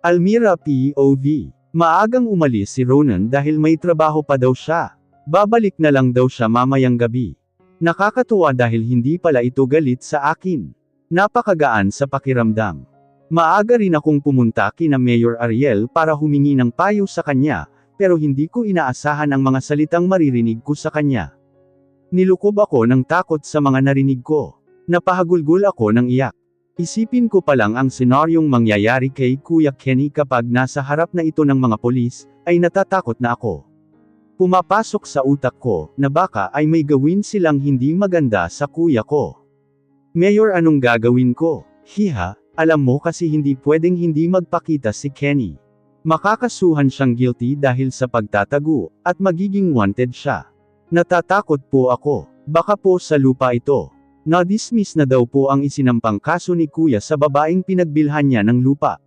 Almira POV. Maagang umalis si Ronan dahil may trabaho pa daw siya. Babalik na lang daw siya mamayang gabi. Nakakatuwa dahil hindi pala ito galit sa akin. Napakagaan sa pakiramdam. Maaga rin akong pumunta kina Mayor Ariel para humingi ng payo sa kanya, pero hindi ko inaasahan ang mga salitang maririnig ko sa kanya. Nilukob ako ng takot sa mga narinig ko. Napahagulgol ako ng iyak. Isipin ko pa lang ang senaryong mangyayari kay Kuya Kenny kapag nasa harap na ito ng mga polis, ay natatakot na ako. Pumapasok sa utak ko, na baka ay may gawin silang hindi maganda sa kuya ko. Mayor, anong gagawin ko? Hiha, alam mo kasi hindi pwedeng hindi magpakita si Kenny. Makakasuhan siyang guilty dahil sa pagtatago, at magiging wanted siya. Natatakot po ako, baka po sa lupa ito. Na-dismiss na daw po ang isinampang kaso ni Kuya sa babaeng pinagbilhan niya ng lupa.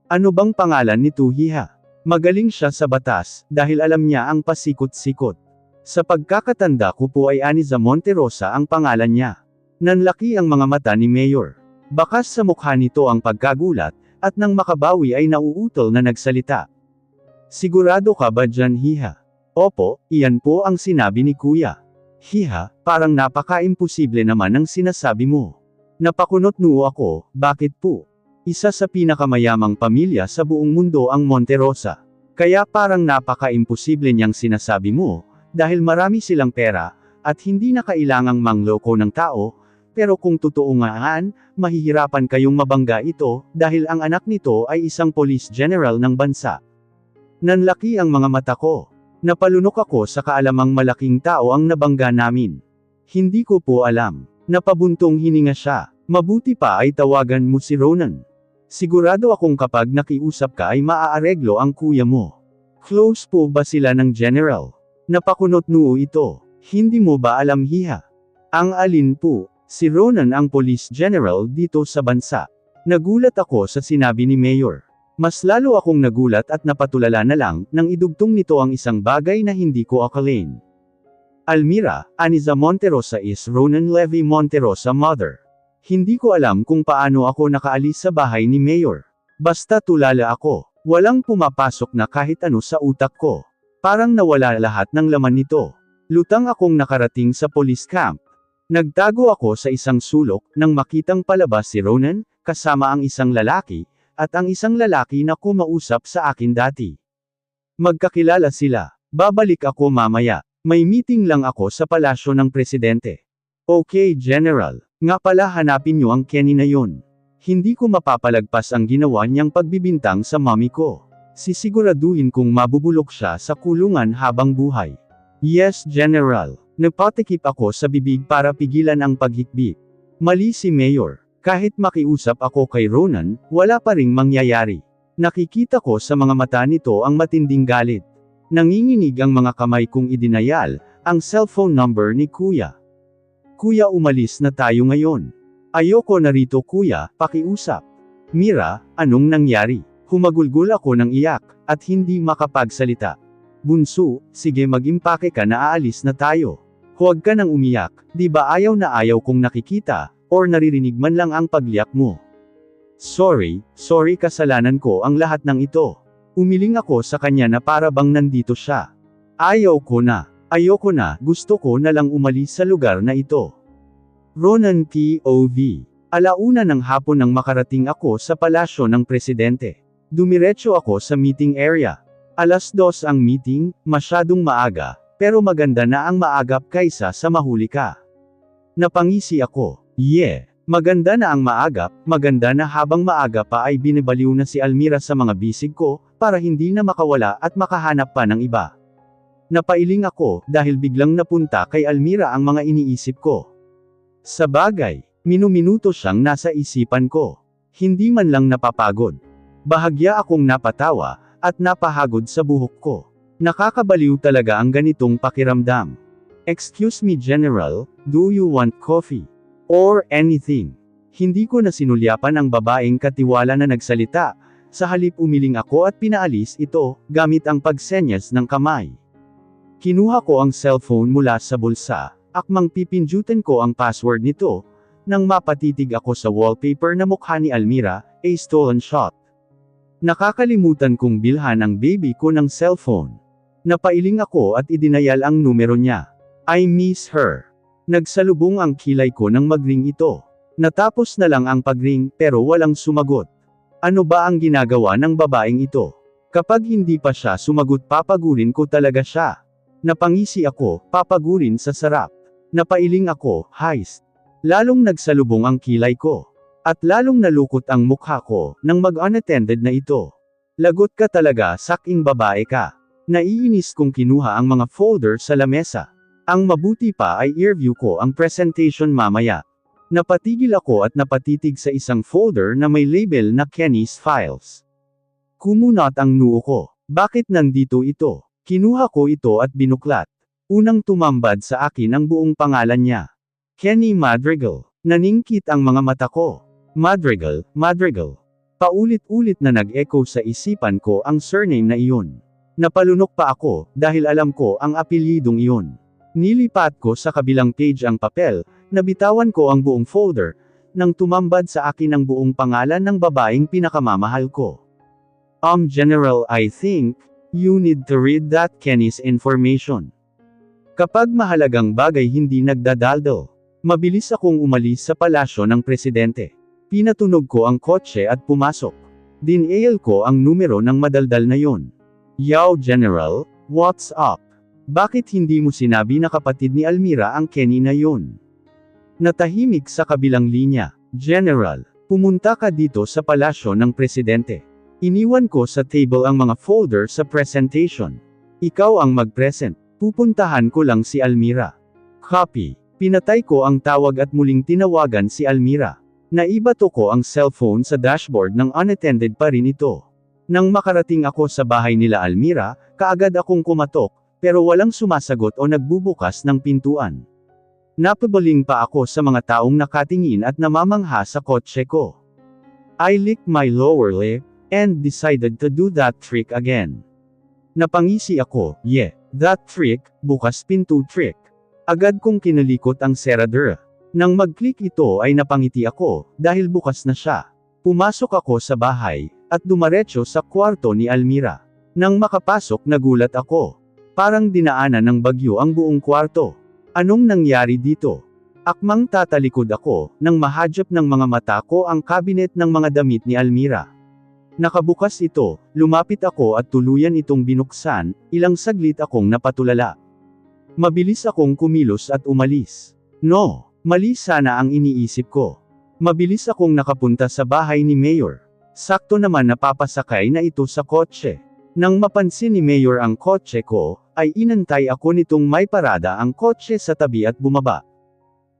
Ano bang pangalan nito, hiha? Magaling siya sa batas, dahil alam niya ang pasikot-sikot. Sa pagkakatanda ko po ay Aniza Monterosa ang pangalan niya. Nanlaki ang mga mata ni Mayor. Bakas sa mukha nito ang pagkagulat, at nang makabawi ay nauutol na nagsalita. Sigurado ka ba dyan, hiha? Opo, iyan po ang sinabi ni Kuya. Hiha, parang napaka-imposible naman ang sinasabi mo. Napakunot noo ako, bakit po? Isa sa pinakamayamang pamilya sa buong mundo ang Monterosa. Kaya parang napaka-imposible niyang sinasabi mo, dahil marami silang pera, at hindi na kailangang mangloko ng tao, pero kung totoo ngaan, mahihirapan kayong mabangga ito, dahil ang anak nito ay isang police general ng bansa. Nanlaki ang mga mata ko. Napalunok ako sa kaalamang malaking tao ang nabangga namin. Hindi ko po alam. Napabuntong hininga siya. Mabuti pa ay tawagan mo si Ronan. Sigurado akong kapag nakiusap ka ay maaareglo ang kuya mo. Close po ba sila ng general? Napakunot noo ito. Hindi mo ba alam, hiha? Ang alin po? Si Ronan ang police general dito sa bansa. Nagulat ako sa sinabi ni Mayor. Mas lalo akong nagulat at napatulala na lang, nang idugtong nito ang isang bagay na hindi ko akalain. Almira, Aniza Monterosa is Ronan Levy Monterosa mother. Hindi ko alam kung paano ako nakaalis sa bahay ni Mayor. Basta tulala ako. Walang pumapasok na kahit ano sa utak ko. Parang nawala lahat ng laman nito. Lutang akong nakarating sa police camp. Nagtago ako sa isang sulok, nang makitang palabas si Ronan, kasama ang isang lalaki, at ang isang lalaki na kumausap sa akin dati. Magkakilala sila. Babalik ako mamaya. May meeting lang ako sa palasyo ng presidente. Okay, General. Nga pala, hanapin niyo ang Kenny na yun. Hindi ko mapapalagpas ang ginawa niyang pagbibintang sa mami ko. Sisiguraduhin kong mabubulok siya sa kulungan habang buhay. Yes, General. Napatikip ako sa bibig para pigilan ang paghikbi. Mali si Mayor. Kahit makiusap ako kay Ronan, wala pa ring mangyayari. Nakikita ko sa mga mata nito ang matinding galit. Nanginginig ang mga kamay kong idinayal, ang cellphone number ni Kuya. Kuya, umalis na tayo ngayon. Ayoko na rito, Kuya, pakiusap. Mira, anong nangyari? Humagulgol ako ng iyak, at hindi makapagsalita. Bunso, sige, mag-impake ka na, aalis na tayo. Huwag ka nang umiyak, di ba ayaw na ayaw kong nakikita, or naririnig man lang ang pagliyak mo. Sorry, kasalanan ko ang lahat ng ito. Umiling ako sa kanya na para bang nandito siya. Ayoko na, gusto ko na lang umalis sa lugar na ito. Ronan POV. Alauna ng hapon nang makarating ako sa palasyo ng presidente. Dumiretso ako sa meeting area. 2:00 ang meeting, masyadong maaga, pero maganda na ang maagap kaysa sa mahuli ka. Napangisi ako. Maganda na ang maagap, maganda na habang maaga pa ay binibaliw na si Almira sa mga bisig ko, para hindi na makawala at makahanap pa ng iba. Napailing ako, dahil biglang napunta kay Almira ang mga iniisip ko. Sa bagay, minuminuto siyang nasa isipan ko. Hindi man lang napapagod. Bahagya akong napatawa, at napahagod sa buhok ko. Nakakabaliw talaga ang ganitong pakiramdam. Excuse me, General, do you want coffee? Or anything. Hindi ko na sinulyapan ang babaeng katiwala na nagsalita, sa halip umiling ako at pinaalis ito, gamit ang pagsenyas ng kamay. Kinuha ko ang cellphone mula sa bulsa, akmang pipindutin ko ang password nito, nang mapatitig ako sa wallpaper na mukha ni Almira, a stolen shot. Nakakalimutan kong bilhan ang baby ko ng cellphone. Napailing ako at idinayal ang numero niya. I miss her. Nagsalubong ang kilay ko nang magring ito. Natapos na lang ang pagring pero walang sumagot. Ano ba ang ginagawa ng babaeng ito? Kapag hindi pa siya sumagot papagurin ko talaga siya. Napangisi ako, papagurin sa sarap. Napailing ako, heist. Lalong nagsalubong ang kilay ko. At lalong nalukot ang mukha ko nang mag-unattended na ito. Lagot ka talaga, saking babae ka. Naiinis kong kinuha ang mga folder sa lamesa. Ang mabuti pa ay i-review ko ang presentation mamaya. Napatigil ako at napatitig sa isang folder na may label na Kenny's Files. Kumunot ang noo ko. Bakit nandito ito? Kinuha ko ito at binuklat. Unang tumambad sa akin ang buong pangalan niya. Kenny Madrigal. Naningkit ang mga mata ko. Madrigal, Madrigal. Paulit-ulit na nag-echo sa isipan ko ang surname na iyon. Napalunok pa ako, dahil alam ko ang apelyidong iyon. Nilipat ko sa kabilang page ang papel, nabitawan ko ang buong folder, nang tumambad sa akin ang buong pangalan ng babaeng pinakamamahal ko. General, I think, you need to read that Kenny's information. Kapag mahalagang bagay hindi nagdadaldal, mabilis akong umalis sa palasyo ng presidente. Pinatunog ko ang kotse at pumasok. Dinial ko ang numero ng madaldal na yon. Yo General, what's up? Bakit hindi mo sinabi na kapatid ni Almira ang Kenny na yon? Natahimik sa kabilang linya. General, pumunta ka dito sa palasyo ng presidente. Iniwan ko sa table ang mga folder sa presentation. Ikaw ang mag-present. Pupuntahan ko lang si Almira. Copy. Pinatay ko ang tawag at muling tinawagan si Almira. Naibato ko ang cellphone sa dashboard ng unattended pa rin ito. Nang makarating ako sa bahay nila Almira, kaagad akong kumatok, pero walang sumasagot o nagbubukas ng pintuan. Napabaling pa ako sa mga taong nakatingin at namamangha sa kotse ko. I licked my lower lip, and decided to do that trick again. Napangisi ako, yeah, that trick, bukas pinto trick. Agad kong kinalikot ang seradura. Nang mag-click ito ay napangiti ako, dahil bukas na siya. Pumasok ako sa bahay, at dumaretso sa kwarto ni Almira. Nang makapasok nagulat ako. Parang dinaanan ng bagyo ang buong kwarto. Anong nangyari dito? Akmang tatalikod ako, nang mahadjap ng mga mata ko ang kabinet ng mga damit ni Almira. Nakabukas ito, lumapit ako at tuluyan itong binuksan, ilang saglit akong napatulala. Mabilis akong kumilos at umalis. No, mali sana ang iniisip ko. Mabilis akong nakapunta sa bahay ni Mayor. Sakto naman napapasakay na ito sa kotse. Nang mapansin ni Mayor ang kotse ko, ay inantay ako nitong may parada ang kotse sa tabi at bumaba.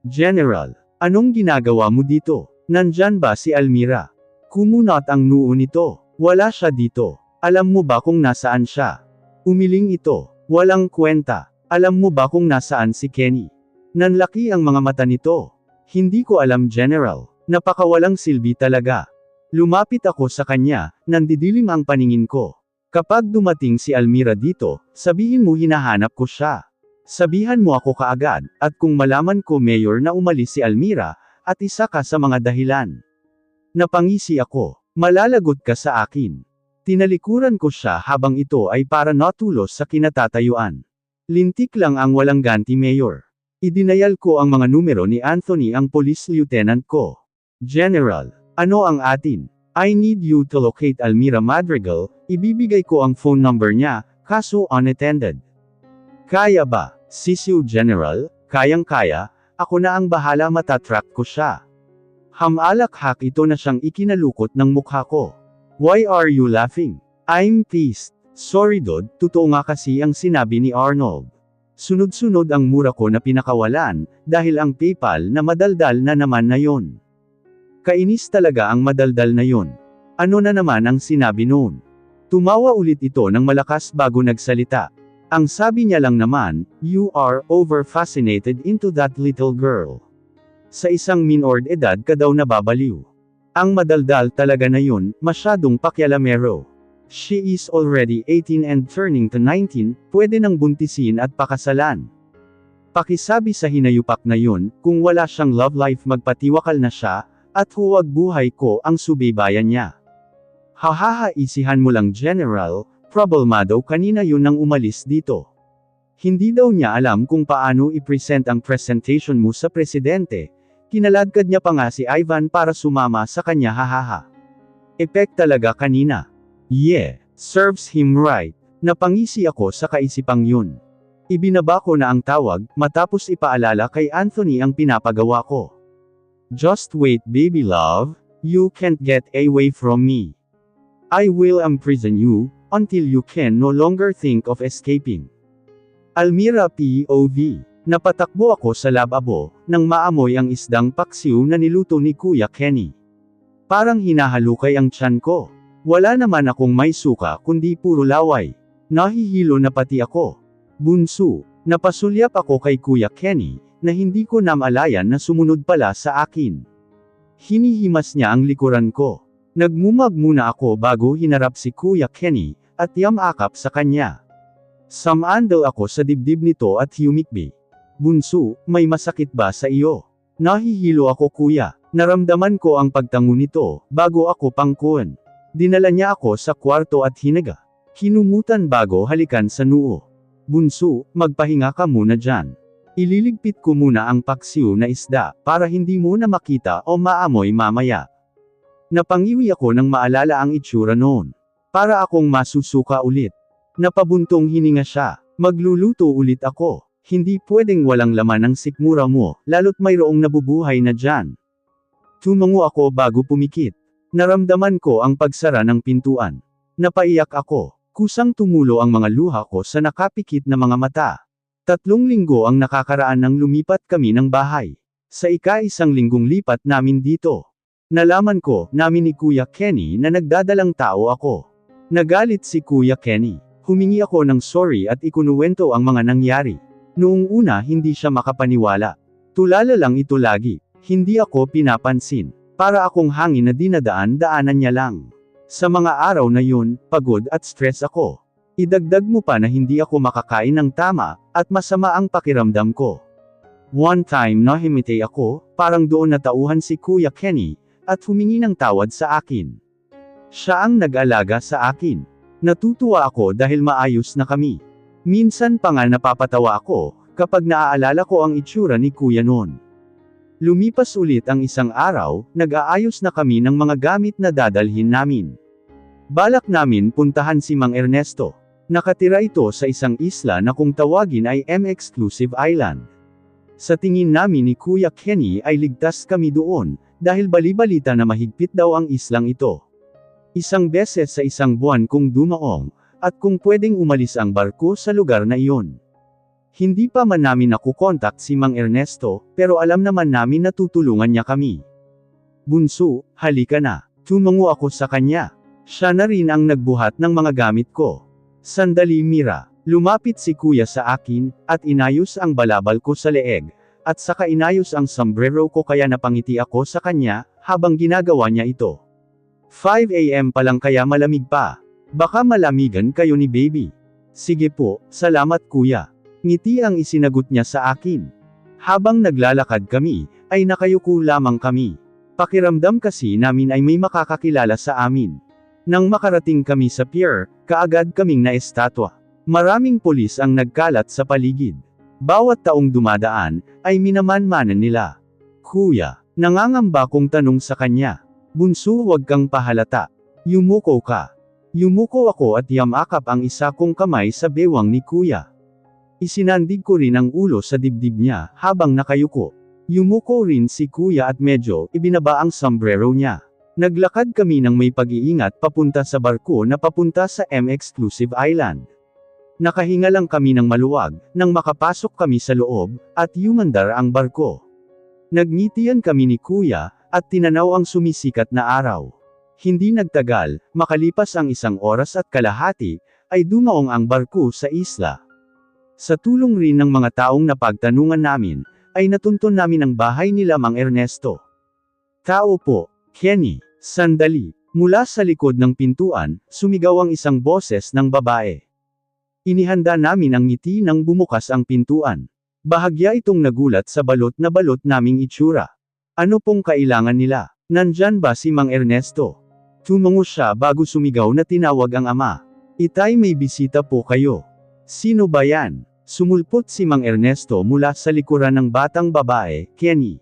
General, anong ginagawa mo dito? Nandyan ba si Almira? Kumunot ang noo nito. Wala siya dito. Alam mo ba kung nasaan siya? Umiling ito. Walang kwenta. Alam mo ba kung nasaan si Kenny? Nanlaki ang mga mata nito. Hindi ko alam, General. Napakawalang silbi talaga. Lumapit ako sa kanya, nandidilim ang paningin ko. Kapag dumating si Almira dito, sabihin mo hinahanap ko siya. Sabihan mo ako kaagad, at kung malaman ko Mayor na umalis si Almira, at isa ka sa mga dahilan. Napangisi ako, malalagot ka sa akin. Tinalikuran ko siya habang ito ay para natulos sa kinatatayuan. Lintik lang ang walang ganti Mayor. Idinayal ko ang mga numero ni Anthony ang police lieutenant ko. General, ano ang atin? I need you to locate Almira Madrigal, ibibigay ko ang phone number niya, kaso unattended. Kaya ba? Sisiw General, kayang-kaya, ako na ang bahala matatrack ko siya. Hamalakhak ito na siyang ikinalukot ng mukha ko. Why are you laughing? I'm pissed. Sorry Dod, totoo nga kasi ang sinabi ni Arnold. Sunod-sunod ang mura ko na pinakawalan, dahil ang PayPal na madaldal na naman na yon. Kainis talaga ang madaldal na yon. Ano na naman ang sinabi noon? Tumawa ulit ito ng malakas bago nagsalita. Ang sabi niya lang naman, you are over-fascinated into that little girl. Sa isang minord edad ka daw nababaliw. Ang madaldal talaga na yun, masyadong pakialamero. She is already 18 and turning to 19, pwede nang buntisin at pakasalan. Pakisabi sa hinayupak na yun, kung wala siyang love life magpatiwakal na siya, at huwag buhay ko ang subaybayan niya. Hahaha, isihan mo lang General, problemado kanina yun nang umalis dito. Hindi daw niya alam kung paano i-present ang presentation mo sa presidente, kinaladkad niya pa nga si Ivan para sumama sa kanya hahaha. Epek talaga kanina. Yeah, serves him right. Napangisi ako sa kaisipang yun. Ibinaba ko na ang tawag, matapos ipaalala kay Anthony ang pinapagawa ko. Just wait baby love, you can't get away from me. I will imprison you, until you can no longer think of escaping. Almira POV. Napatakbo ako sa lababo, nang maamoy ang isdang paksiw na niluto ni Kuya Kenny. Parang hinahalukay ang tiyan ko. Wala naman akong may suka kundi puro laway. Nahihilo na pati ako. Bunso, napasulyap ako kay Kuya Kenny, na hindi ko namalayan na sumunod pala sa akin. Hinihimas niya ang likuran ko. Nagmumag muna ako bago hinarap si Kuya Kenny, at yamakap sa kanya. Samandal ako sa dibdib nito at humikbi. Bunso, may masakit ba sa iyo? Nahihilo ako kuya. Naramdaman ko ang pagtango nito, bago ako pangkuan. Dinala niya ako sa kwarto at hinaga. Kinumutan bago halikan sa noo. Bunso, magpahinga ka muna dyan. Ililigpit ko muna ang paksiw na isda, para hindi mo na makita o maamoy mamaya. Napangiwi ako nang maalala ang itsura noon. Para akong masusuka ulit. Napabuntong hininga siya. Magluluto ulit ako. Hindi pwedeng walang laman ang sikmura mo, lalo't mayroong nabubuhay na dyan. Tumango ako bago pumikit. Naramdaman ko ang pagsara ng pintuan. Napaiyak ako. Kusang tumulo ang mga luha ko sa nakapikit na mga mata. 3 linggo ang nakakaraan nang lumipat kami ng bahay. Sa ika-1 linggong lipat namin dito. Nalaman ko, namin ni Kuya Kenny na nagdadalang tao ako. Nagalit si Kuya Kenny. Humingi ako ng sorry at ikunuwento ang mga nangyari. Noong una hindi siya makapaniwala. Tulala lang ito lagi. Hindi ako pinapansin. Para akong hangin na dinadaan-daanan niya lang. Sa mga araw na yun, pagod at stress ako. Idagdag mo pa na hindi ako makakain ng tama, at masama ang pakiramdam ko. One time nahimite ako, parang doon natauhan si Kuya Kenny, at humingi ng tawad sa akin. Siya ang nag-alaga sa akin. Natutuwa ako dahil maayos na kami. Minsan pa nga napapatawa ako, kapag naaalala ko ang itsura ni Kuya noon. Lumipas ulit ang 1 araw, nag-aayos na kami ng mga gamit na dadalhin namin. Balak namin puntahan si Mang Ernesto. Nakatira ito sa isang isla na kung tawagin ay M-Exclusive Island. Sa tingin namin ni Kuya Kenny ay ligtas kami doon, dahil balibalita na mahigpit daw ang islang ito. 1 beses sa 1 buwan kung dumaong, at kung pwedeng umalis ang barko sa lugar na iyon. Hindi pa man namin nakukontak si Mang Ernesto, pero alam naman namin na tutulungan niya kami. Bunso, halika na. Tumango ako sa kanya. Siya na rin ang nagbuhat ng mga gamit ko. Sandali Mira. Lumapit si Kuya sa akin, at inayos ang balabal ko sa leeg, at saka inayos ang sombrero ko kaya napangiti ako sa kanya, habang ginagawa niya ito. 5 AM pa lang kaya malamig pa. Baka malamigan kayo ni baby. Sige po, salamat kuya. Ngiti ang isinagot niya sa akin. Habang naglalakad kami, ay nakayuko lamang kami. Pakiramdam kasi namin ay may makakakilala sa amin. Nang makarating kami sa pier, kaagad kaming naestatwa. Maraming pulis ang nagkalat sa paligid. Bawat taong dumadaan, ay minamanmanan nila. Kuya, nangangamba kong tanong sa kanya. Bunso, huwag kang pahalata. Yumuko ka. Yumuko ako at yamakap ang isa kong kamay sa bewang ni Kuya. Isinandig ko rin ang ulo sa dibdib niya, habang nakayuko. Yumuko rin si Kuya at medyo ibinaba ang sombrero niya. Naglakad kami ng may pag-iingat papunta sa barko na papunta sa M-Exclusive Island. Nakahinga lang kami ng maluwag, nang makapasok kami sa loob, at yumandar ang barko. Nagngitian kami ni Kuya, at tinanaw ang sumisikat na araw. Hindi nagtagal, makalipas ang 1 oras at kalahati, ay dumaong ang barko sa isla. Sa tulong rin ng mga taong napagtanungan namin, ay natuntun namin ang bahay nila Mang Ernesto. Tao po. Kenny, sandali. Mula sa likod ng pintuan, sumigaw ang isang boses ng babae. Inihanda namin ang ngiti nang bumukas ang pintuan. Bahagya itong nagulat sa balot na balot naming itsura. Ano pong kailangan nila? Nandyan ba si Mang Ernesto? Tumango siya bago sumigaw na tinawag ang ama. Itay, may bisita po kayo. Sino ba yan? Sumulpot si Mang Ernesto mula sa likuran ng batang babae, Kenny.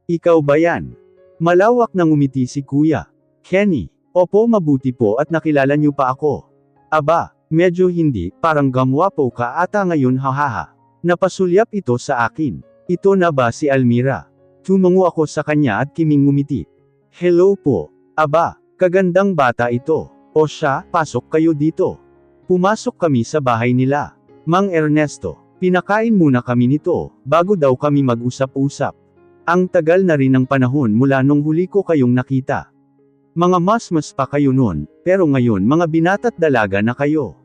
Ikaw ba yan? Malawak na ngumiti si Kuya Kenny. Opo, mabuti po at nakilala niyo pa ako. Aba, medyo hindi, parang gamwapo ka ata ngayon, hahaha. Napasulyap ito sa akin. Ito na ba si Almira? Tumango ako sa kanya at kiming ngumiti. Hello po. Aba, kagandang bata ito. O siya, pasok kayo dito. Pumasok kami sa bahay nila. Mang Ernesto, pinakain muna kami nito, bago daw kami mag-usap-usap. Ang tagal na rin ng panahon mula nung huli ko kayong nakita. Mga mas pa kayo nun, pero ngayon mga binata't dalaga na kayo.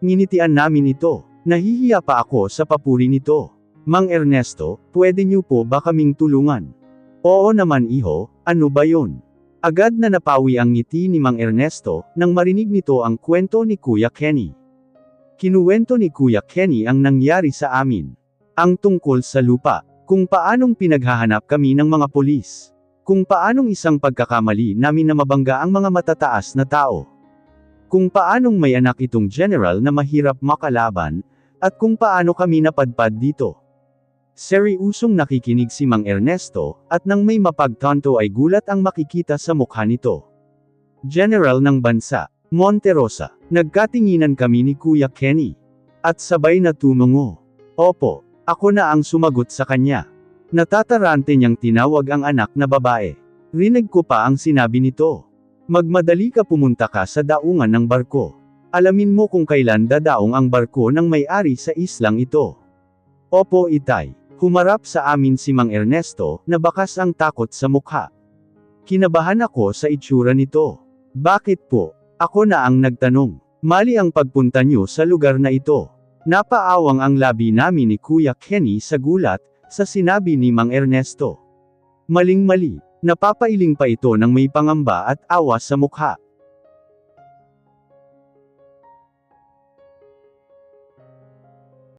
Nginitian namin ito. Nahihiya pa ako sa papuri nito. Mang Ernesto, pwede niyo po ba kaming tulungan? Oo naman iho, ano ba yun? Agad na napawi ang ngiti ni Mang Ernesto, nang marinig nito ang kwento ni Kuya Kenny. Kinuwento ni Kuya Kenny ang nangyari sa amin. Ang tungkol sa lupa, kung paanong pinaghahanap kami ng mga polis. Kung paanong isang pagkakamali namin na mabangga ang mga matataas na tao. Kung paanong may anak itong general na mahirap makalaban, at kung paano kami napadpad dito. Seryusong nakikinig si Mang Ernesto, at nang may mapagtanto ay gulat ang makikita sa mukha nito. General ng bansa, Monterosa. Nagkatinginan kami ni Kuya Kenny. At sabay na tumungo. Opo, ako na ang sumagot sa kanya. Natatarante niyang tinawag ang anak na babae. Rinig ko pa ang sinabi nito. Magmadali ka, pumunta ka sa daungan ng barko. Alamin mo kung kailan dadaong ang barko ng may-ari sa islang ito. Opo, itay. Humarap sa amin si Mang Ernesto, na bakas ang takot sa mukha. Kinabahan ako sa itsura nito. Bakit po? Ako na ang nagtanong. Mali ang pagpunta niyo sa lugar na ito. Napaawang ang labi namin ni Kuya Kenny sa gulat, sa sinabi ni Mang Ernesto. Maling-mali. Napapailing pa ito ng may pangamba at awa sa mukha.